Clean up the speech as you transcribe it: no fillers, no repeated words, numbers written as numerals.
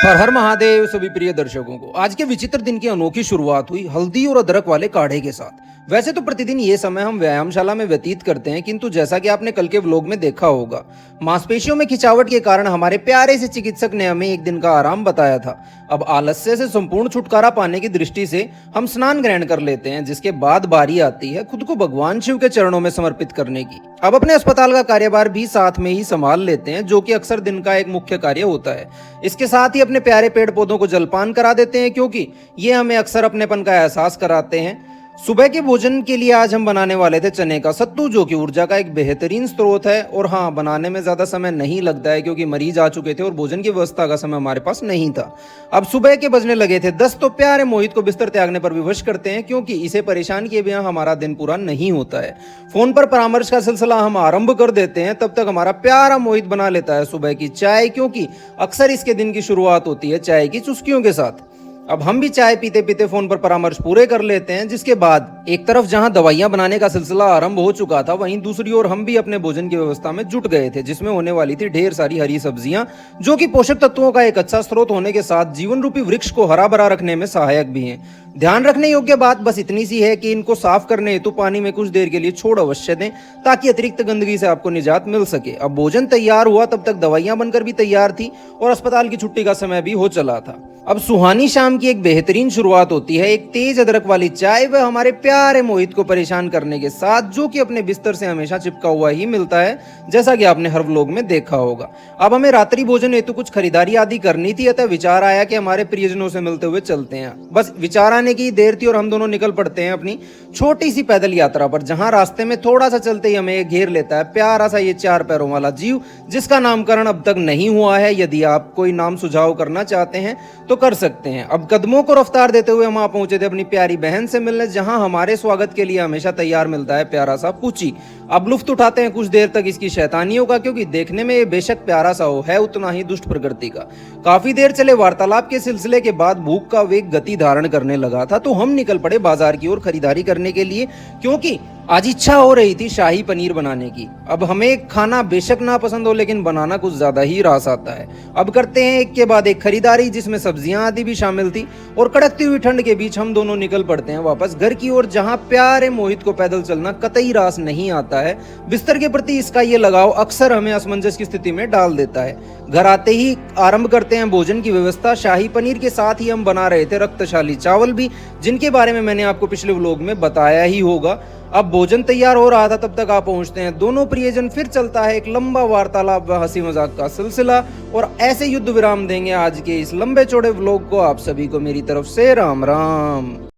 हर हर महादेव सभी प्रिय दर्शकों को आज के विचित्र दिन की अनोखी शुरुआत हुई हल्दी और अदरक वाले काढ़े के साथ। वैसे तो प्रतिदिन ये समय हम व्यायामशाला में व्यतीत करते हैं, किंतु जैसा कि आपने कल के व्लॉग में देखा होगा, मांसपेशियों में खिंचावट के कारण हमारे प्यारे से चिकित्सक ने हमें एक दिन का आराम बताया था। अब आलस्य से संपूर्ण छुटकारा पाने की दृष्टि से हम स्नान ग्रहण कर लेते हैं, जिसके बाद बारी आती है खुद को भगवान शिव के चरणों में समर्पित करने की। अब अपने अस्पताल का कार्यभार भी साथ में ही संभाल लेते हैं, जो कि अक्सर दिन का एक मुख्य कार्य होता है। इसके साथ ही अपने प्यारे पेड़ पौधों को जलपान करा देते हैं, क्योंकि ये हमें अक्सर अपनेपन का एहसास कराते हैं। सुबह के भोजन के लिए आज हम बनाने वाले थे चने का सत्तू, जो कि ऊर्जा का एक बेहतरीन स्रोत है। और हाँ, बनाने में ज़्यादा समय नहीं लगता है, क्योंकि मरीज आ चुके थे और भोजन की व्यवस्था का समय हमारे पास नहीं था। अब सुबह के बजने लगे थे 10, तो प्यारे मोहित को बिस्तर त्यागने पर विवश करते हैं, क्योंकि इसे परेशान किए बिना हमारा दिन पूरा नहीं होता है। फोन पर परामर्श का सिलसिला हम आरंभ कर देते हैं, तब तक हमारा प्यारा मोहित बना लेता है सुबह की चाय, क्योंकि अक्सर इसके दिन की शुरुआत होती है चाय की चुस्कियों के साथ। अब हम भी चाय पीते पीते फोन पर परामर्श पूरे कर लेते हैं, जिसके बाद एक तरफ जहां दवाइयां बनाने का सिलसिला आरंभ हो चुका था, वहीं दूसरी ओर हम भी अपने भोजन की व्यवस्था में जुट गए थे, जिसमें होने वाली थी ढेर सारी हरी सब्जियां, जो कि पोषक तत्वों का एक अच्छा स्रोत होने के साथ जीवन रूपी वृक्ष को हरा भरा रखने में सहायक भी हैं। ध्यान रखने योग्य बात बस इतनी सी है कि इनको साफ करने हेतु पानी में कुछ देर के लिए छोड़ अवश्य दें, ताकि अतिरिक्त गंदगी से आपको निजात मिल सके। अब भोजन तैयार हुआ, तब तक दवाइयां बनकर भी तैयार थी और अस्पताल की छुट्टी का समय भी हो चला था। अब सुहानी शाम की एक बेहतरीन शुरुआत होती है एक तेज अदरक वाली चाय व हमारे प्यारे मोहित को परेशान करने के साथ, जो कि अपने बिस्तर से हमेशा चिपका हुआ ही मिलता है, जैसा कि आपने हर व्लॉग में देखा होगा। अब हमें रात्रि भोजन हेतु कुछ खरीदारी आदि करनी थी, अतः विचार आया कि हमारे प्रियजनों से मिलते हुए चलते हैं। बस विचार आने की देर थी और हम दोनों निकल पड़ते हैं अपनी छोटी सी पैदल यात्रा पर, जहां रास्ते में थोड़ा सा चलते ही हमें घेर लेता है प्यारा सा ये 4 पैरों वाला जीव, जिसका नामकरण अब तक नहीं हुआ है। यदि आप कोई नाम सुझाव करना चाहते हैं तो कर सकते हैं। अब कदमों को रफ्तार देते हुए हम पहुंचे थे अपनी प्यारी बहन से मिलने, जहां हमारे स्वागत के लिए हमेशा तैयार मिलता है प्यारा सा पूची। अब लुफ्त उठाते हैं कुछ देर तक इसकी शैतानियों का, क्योंकि देखने में ये बेशक प्यारा सा हो, है उतना ही दुष्ट प्रकृति का। काफी देर चले वार्तालाप के सिलसिले के बाद भूख का वेग गति धारण करने लगा था, तो हम निकल पड़े बाजार की ओर खरीदारी करने के लिए, क्योंकि आज इच्छा हो रही थी शाही पनीर बनाने की। अब हमें खाना बेशक ना पसंद हो, लेकिन बनाना कुछ ज्यादा ही रास आता है। अब करते हैं एक के बाद एक खरीदारी, जिसमें सब्जियां आदि भी शामिल थी, और कड़कती हुई ठंड के बीच हम दोनों निकल पड़ते हैं वापस घर की ओर, जहां प्यारे मोहित को पैदल चलना कतई रास नहीं आता है। बिस्तर के प्रति इसका ये लगाव अक्सर हमें असमंजस की स्थिति में डाल देता है। घर आते ही आरंभ करते हैं भोजन की व्यवस्था। शाही पनीर के साथ ही हम बना रहे थे रक्तशाली चावल भी, जिनके बारे में मैंने आपको पिछले व्लॉग में बताया ही होगा। अब भोजन तैयार हो रहा था, तब तक आप पहुंचते हैं दोनों प्रियजन। फिर चलता है एक लंबा वार्तालाप व हंसी मजाक का सिलसिला, और ऐसे युद्ध विराम देंगे आज के इस लंबे चौड़े व्लॉग को। आप सभी को मेरी तरफ से राम राम।